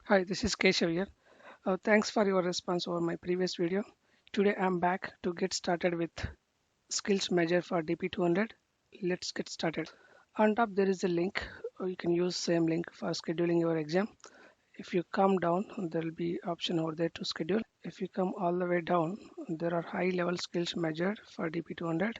Hi, this is Keshav here. Thanks for your response over my previous video. Today I'm back to get started with skills measure for DP200. Let's get started. On top there is a link. You can use same link for scheduling your exam. If you come down, there will be option over there to schedule. If you come all the way down, there are high level skills measured for DP200.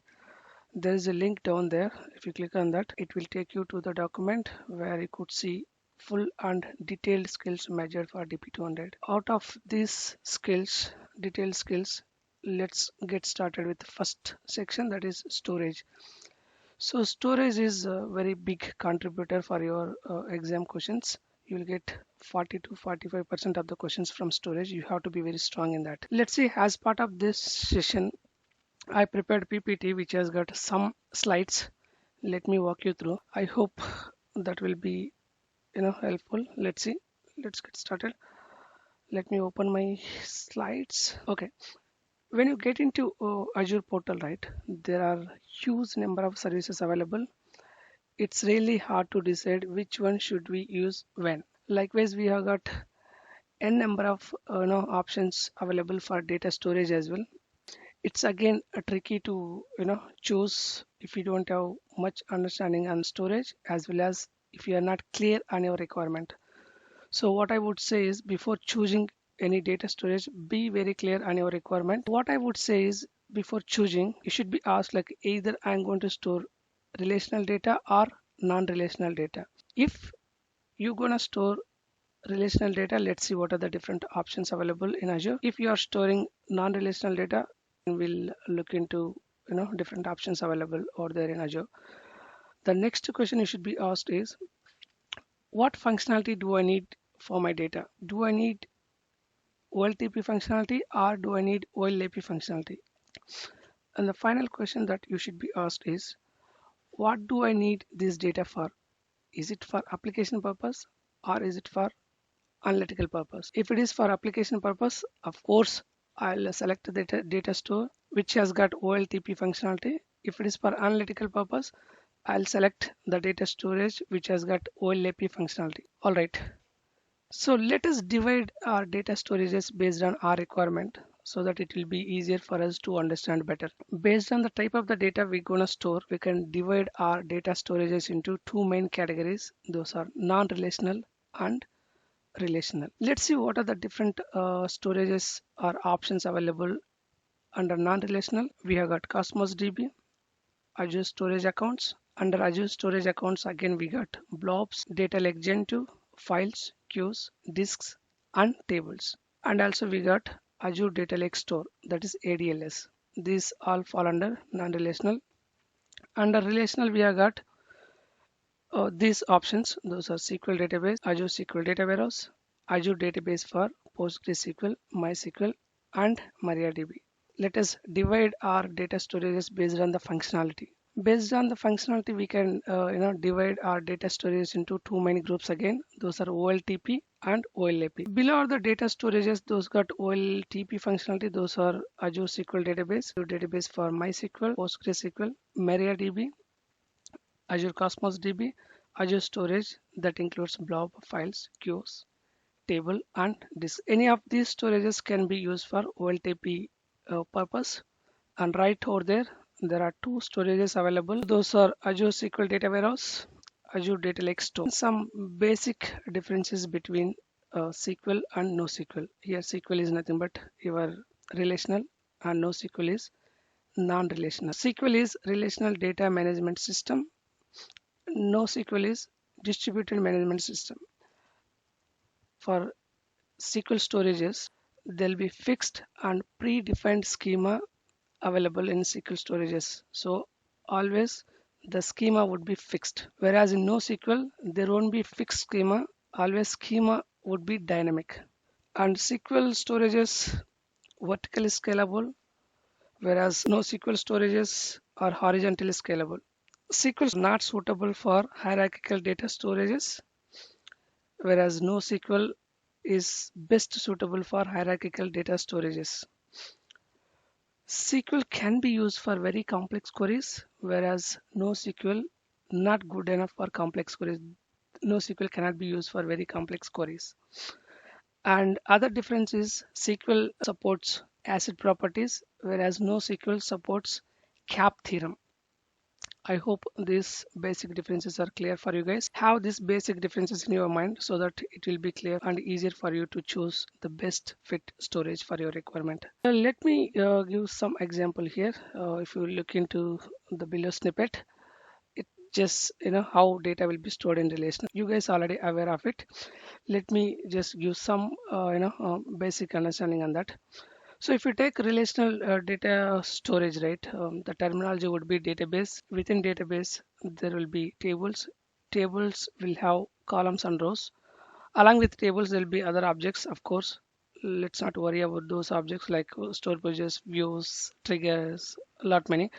There is a link down there. If you click on that, it will take you to the document where you could see full and detailed skills measured for DP200. Out of these skills, detailed skills, let's get started with the first section, that is storage. So storage is a very big contributor for your exam questions. You'll get 40 to 45% of the questions from storage. You have to be very strong in that. Let's see, as part of this session, I prepared PPT which has got some slides. Let me walk you through. I hope that will be helpful. Let's see. Let's get started. Let me open my slides. Okay. When you get into Azure portal, right, there are huge number of services available. It's really hard to decide which one should we use when. Likewise, we have got n number of options available for data storage as well. It's again tricky to choose if you don't have much understanding on storage, as well as if you are not clear on your requirement. So what I would say is, before choosing any data storage, be very clear on your requirement. What I would say is, before choosing, you should be asked like, either I'm going to store relational data or non-relational data. If you're gonna store relational data, let's see what are the different options available in Azure. If you are storing non-relational data, we'll look into different options available over there in Azure. The next question you should be asked is, what functionality do I need for my data? Do I need OLTP functionality or do I need OLAP functionality? And the final question that you should be asked is, what do I need this data for? Is it for application purpose or is it for analytical purpose? If it is for application purpose, of course, I'll select the data store which has got OLTP functionality. If it is for analytical purpose, I'll select the data storage which has got OLAP functionality. All right. So let us divide our data storages based on our requirement so that it will be easier for us to understand better. Based on the type of the data we're going to store, we can divide our data storages into two main categories. Those are non-relational and relational. Let's see what are the different storages or options available under non-relational. We have got Cosmos DB, Azure Storage Accounts. Under Azure Storage Accounts, again we got blobs, data lake Gen 2, files, queues, disks, and tables. And also we got Azure Data Lake Store, that is ADLS. These all fall under non-relational. Under relational, we have got these options. Those are SQL database, Azure SQL Data Warehouse, Azure database for PostgreSQL, MySQL, and MariaDB. Let us divide our data storages based on the functionality. Based on the functionality, we can divide our data storage into two main groups again. Those are OLTP and OLAP. Below are the data storages. Those got OLTP functionality. Those are Azure SQL database, Azure database for MySQL, PostgreSQL, MariaDB, Azure Cosmos DB, Azure Storage that includes blob, files, queues, table, and disk. Any of these storages can be used for OLTP purpose. And right over there are two storages available. Those are Azure SQL Data Warehouse, Azure Data Lake Store. Some basic differences between SQL and NoSQL. Here SQL is nothing but your relational and NoSQL is non-relational. SQL is relational data management system. NoSQL is distributed management system. For SQL storages, there'll be fixed and predefined schema available in SQL storages. So always the schema would be fixed. Whereas in NoSQL, there won't be fixed schema. Always schema would be dynamic. And SQL storages vertically scalable, whereas NoSQL storages are horizontally scalable. SQL is not suitable for hierarchical data storages, whereas NoSQL is best suitable for hierarchical data storages. SQL can be used for very complex queries, whereas NoSQL not good enough for complex queries. NoSQL cannot be used for very complex queries. And other difference is SQL supports ACID properties, whereas NoSQL supports CAP theorem. I hope these basic differences are clear for you guys. Have these basic differences in your mind so that it will be clear and easier for you to choose the best fit storage for your requirement. Let me give some example here. If you look into the below snippet, it just how data will be stored in relation. You guys already aware of it. Let me just give some basic understanding on that. So if you take relational data storage, right, the terminology would be database. Within database, there will be tables. Tables will have columns and rows. Along with tables, there will be other objects, of course. Let's not worry about those objects like store pages, views, triggers, a lot many.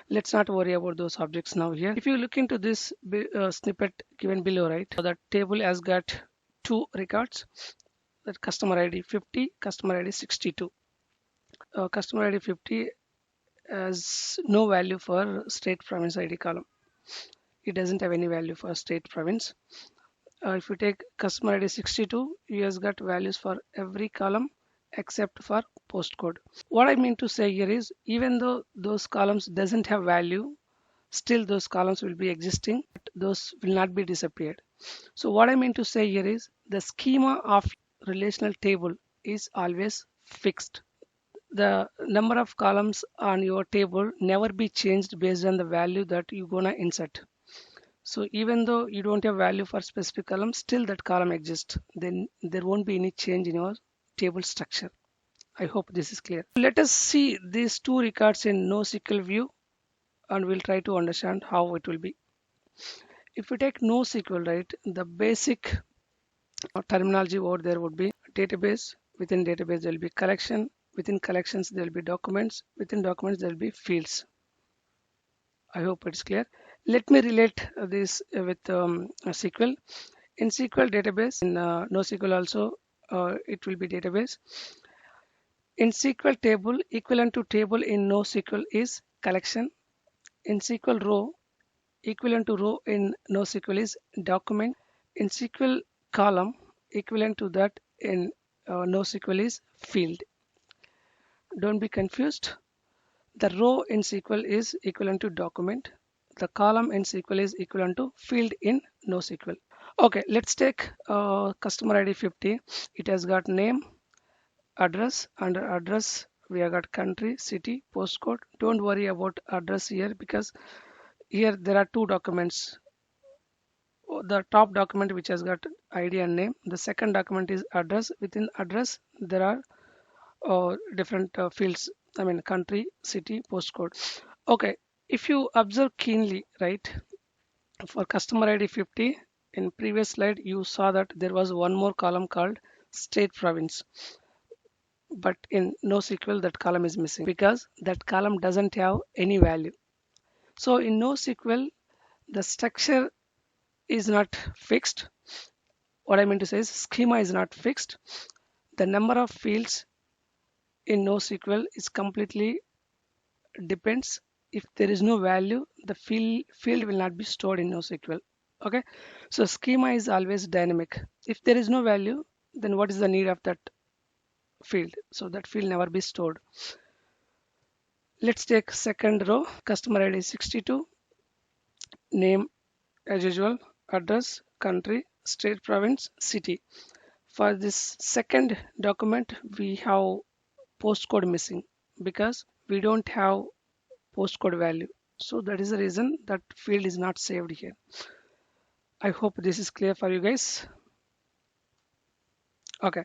Let's not worry about those objects now here. If you look into this snippet given below, right, so the table has got two records, that customer ID 50, customer ID 62. Customer ID 50 has no value for state province ID column. It doesn't have any value for state province. If you take customer ID 62, he has got values for every column except for postcode. What I mean to say here is even though those columns doesn't have value, still those columns will be existing, but those will not be disappeared. So what I mean to say here is the schema of relational table is always fixed. The number of columns on your table never be changed based on the value that you're gonna insert. So even though you don't have value for specific column, still that column exists. Then there won't be any change in your table structure. I hope this is clear. Let us see these two records in NoSQL view and we'll try to understand how it will be. If we take NoSQL, right, the basic terminology over there would be database. Within database, there will be collection. Within collections, there will be documents. Within documents, there will be fields. I hope it's clear. Let me relate this with SQL. In SQL database, in NoSQL also, it will be database. In SQL table, equivalent to table in NoSQL is collection. In SQL row, equivalent to row in NoSQL is document. In SQL column, equivalent to that in NoSQL is field. Don't be confused. The row in SQL is equivalent to document. The column in SQL is equivalent to field in NoSQL. Okay, let's take customer ID 50. It has got name, address. Under address, we have got country, city, postcode. Don't worry about address here because here there are two documents. The top document which has got ID and name. The second document is address. Within address, there are different fields. I mean country, city, postcode. Okay, if you observe keenly, right, for customer ID 50, in previous slide you saw that there was one more column called state province, but in NoSQL that column is missing because that column doesn't have any value. So in NoSQL the structure is not fixed. What I mean to say is schema is not fixed. The number of fields in NoSQL is completely depends. If there is no value, the field will not be stored in NoSQL. Okay, so schema is always dynamic. If there is no value, then what is the need of that field? So that field never be stored. Let's take second row, customer ID 62, name as usual, address, country, state, province, city. For this second document, we have postcode missing because we don't have postcode value. So that is the reason that field is not saved here. I hope this is clear for you guys. Okay,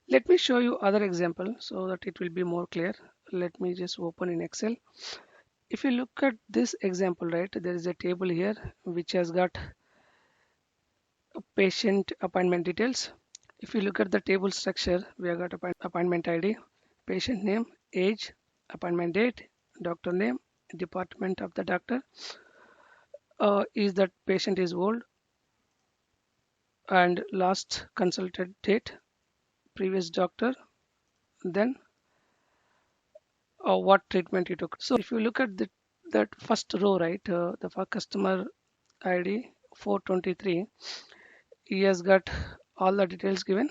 let me show you other example so that it will be more clear. Let me just open in Excel. If you look at this example, right, there is a table here which has got patient appointment details. If you look at the table structure, we have got appointment ID, patient name, age, appointment date, doctor name, department of the doctor, is that patient is old, and last consulted date, previous doctor, then what treatment he took. So if you look at that first row, right, the first customer ID 423, he has got all the details given.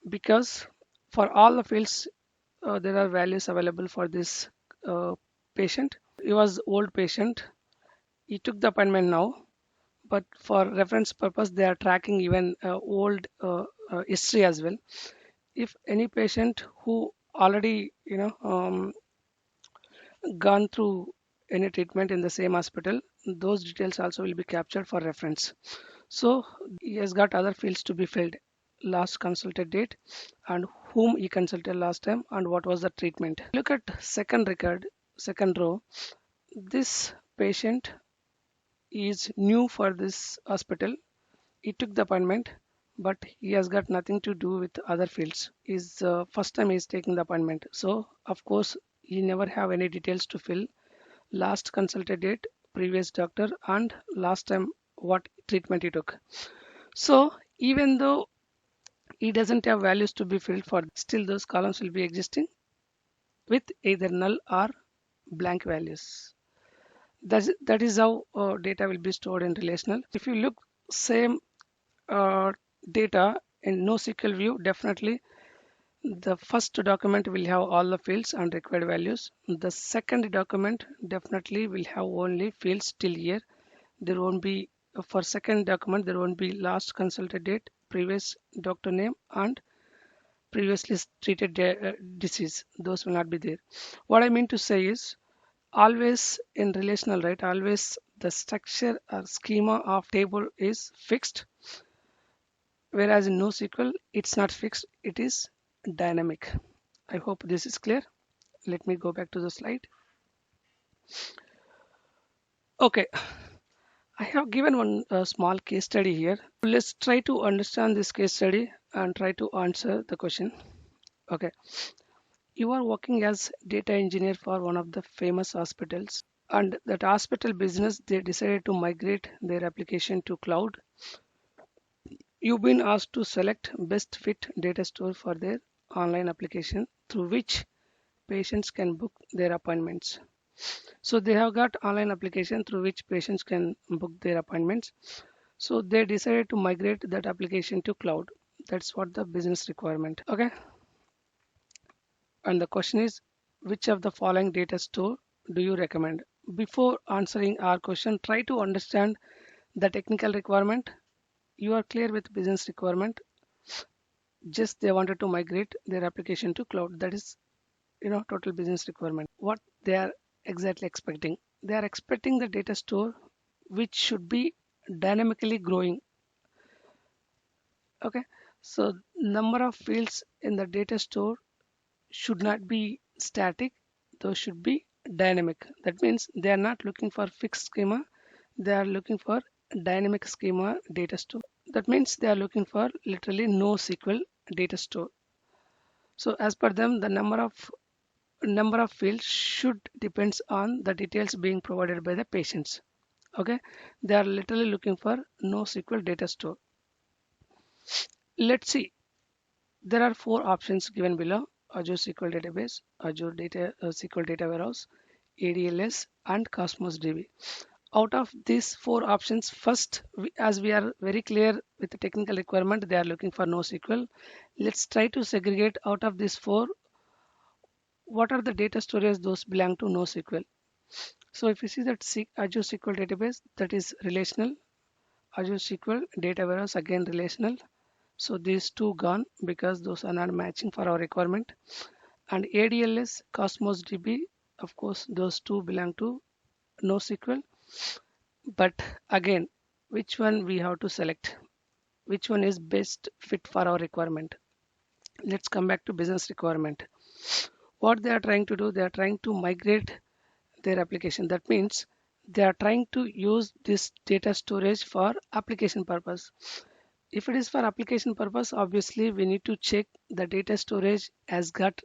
because for all the fields there are values available for this patient. He was old patient. He took the appointment now, but for reference purpose, they are tracking even old history as well. If any patient who already gone through any treatment in the same hospital, those details also will be captured for reference. So he has got other fields to be filled: last consulted date, and whom he consulted last time, and what was the treatment. Look at second record, second row. This patient is new for this hospital. He took the appointment, but he has got nothing to do with other fields. Is first time he is taking the appointment, so of course he never have any details to fill: last consulted date, previous doctor, and last time what treatment he took. So even though he doesn't have values to be filled for, still those columns will be existing with either null or blank values. That is how data will be stored in relational. If you look same uh, data in NoSQL view, definitely the first document will have all the fields and required values. The second document definitely will have only fields till here. There won't be for second document there won't be last consulted date, previous doctor name, and previously treated disease. Those will not be there. What I mean to say is, always in relational, right, always the structure or schema of table is fixed, whereas in NoSQL it's not fixed, it is dynamic. I hope this is clear. Let me go back to the slide. Okay, I have given one small case study here. Let's try to understand this case study and try to answer the question. Okay, you are working as data engineer for one of the famous hospitals, and that hospital business, they decided to migrate their application to cloud. You've been asked to select best fit data store for their online application through which patients can book their appointments. So they have got online application through which patients can book their appointments. So they decided to migrate that application to cloud. That's what the business requirement. Okay. And the question is, which of the following data store do you recommend? Before answering our question, try to understand the technical requirement. You are clear with business requirement. Just they wanted to migrate their application to cloud. That is, total business requirement. What they are exactly expecting? They are expecting the data store which should be dynamically growing. Okay. So number of fields in the data store should not be static, those should be dynamic. That means they are not looking for fixed schema, they are looking for dynamic schema data store. That means they are looking for literally NoSQL data store. So as per them, the number of fields should depends on the details being provided by the patients. Okay, they are literally looking for NoSQL data store. Let's see. There are four options given below: Azure SQL Database, Azure SQL Data Warehouse, ADLS, and Cosmos DB. Out of these four options, first, as we are very clear with the technical requirement, they are looking for NoSQL. Let's try to segregate out of these four, what are the data storage those belong to NoSQL. So if you see that Azure SQL Database, that is relational. Azure SQL Data Warehouse, again relational. So these two gone because those are not matching for our requirement. And ADLS, Cosmos DB, of course, those two belong to NoSQL. But again, which one we have to select? Which one is best fit for our requirement? Let's come back to business requirement. What they are trying to do, they are trying to migrate their application. That means they are trying to use this data storage for application purpose. If it is for application purpose, obviously we need to check the data storage has got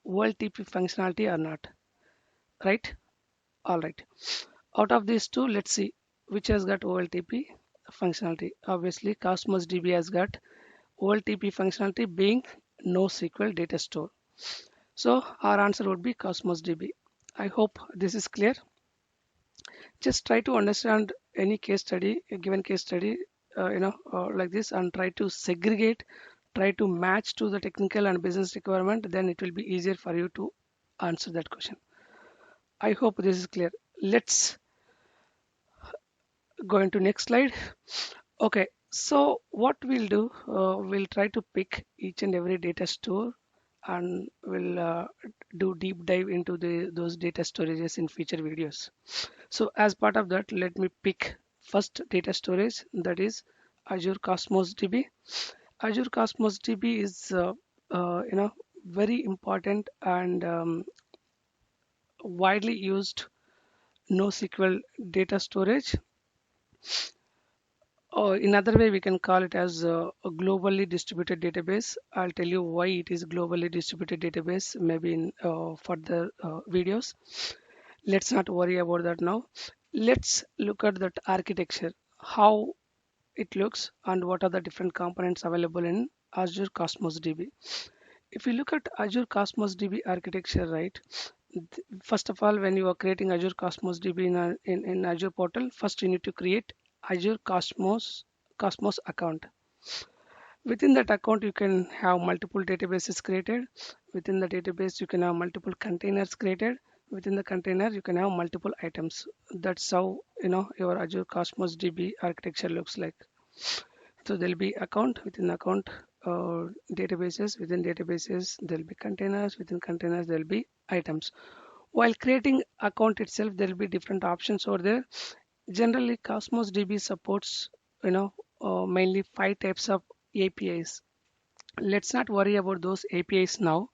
OLTP functionality or not, right? All right. Out of these two, let's see which has got OLTP functionality. Obviously, Cosmos DB has got OLTP functionality, being NoSQL data store. So our answer would be Cosmos DB. I hope this is clear. Just try to understand any case study, a given case study, like this, and try to segregate try to match to the technical and business requirement, then it will be easier for you to answer that question. I hope this is clear. Let's go into next slide. Okay, so what we'll do, we'll try to pick each and every data store, and we'll do deep dive into those data storages in future videos. So as part of that, let me pick first data storage, that is Azure Cosmos DB. Azure Cosmos DB is very important and widely used NoSQL data storage. Or in other way, we can call it as a globally distributed database. I'll tell you why it is globally distributed database maybe in further videos. Let's not worry about that now. Let's look at that architecture, how it looks and what are the different components available in Azure Cosmos DB. If you look at Azure Cosmos DB architecture, right, first of all, when you are creating Azure Cosmos DB in Azure portal, first you need to create Azure Cosmos account. Within that account, you can have multiple databases created. Within the database, you can have multiple containers created. Within the container, you can have multiple items. That's how your Azure Cosmos DB architecture looks like. So there'll be account, within account, databases, within databases there'll be containers, within containers there'll be items. While creating account itself, there'll be different options over there. Generally, Cosmos DB supports mainly 5 types of APIs. Let's not worry about those APIs now.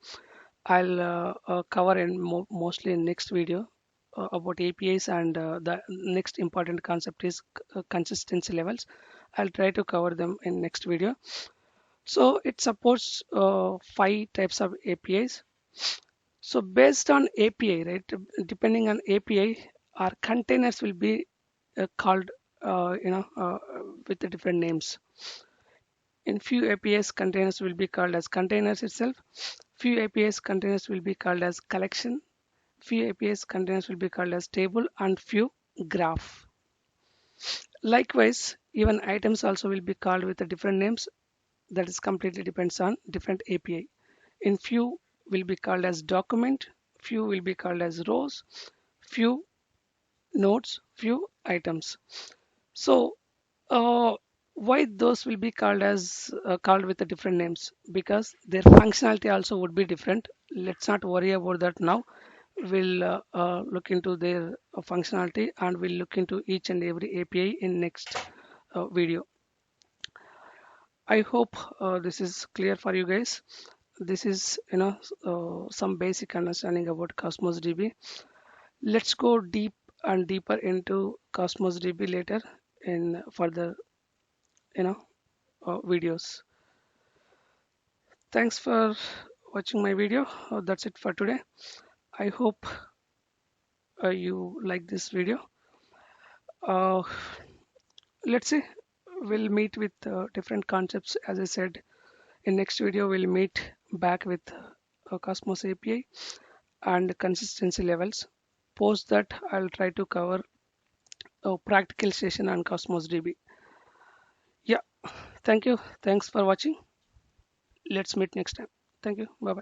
I'll cover in mostly in next video about APIs, and the next important concept is consistency levels. I'll try to cover them in next video. So it supports 5 types of APIs. So based on API, right? Depending on API, our containers will be called, with the different names. In few APIs, containers will be called as containers itself. Few APIs, containers will be called as collection. Few APIs, containers will be called as table, and few graph. Likewise, even items also will be called with the different names. That is completely depends on different API. In few will be called as document, few will be called as rows, few nodes, few items. So why those will be called as called with the different names? Because their functionality also would be different. Let's not worry about that now. We'll look into their functionality, and we'll look into each and every API in next video. I hope this is clear for you guys. This is some basic understanding about Cosmos DB. Let's go deep and deeper into Cosmos DB later in further videos. Thanks for watching my video. That's it for today. I hope you like this video. Uh, let's see. We'll meet with different concepts. As I said, in next video we'll meet back with Cosmos API and consistency levels. Post that, I'll try to cover a practical session on Cosmos DB. Yeah, thank you. Thanks for watching. Let's meet next time. Thank you. Bye bye.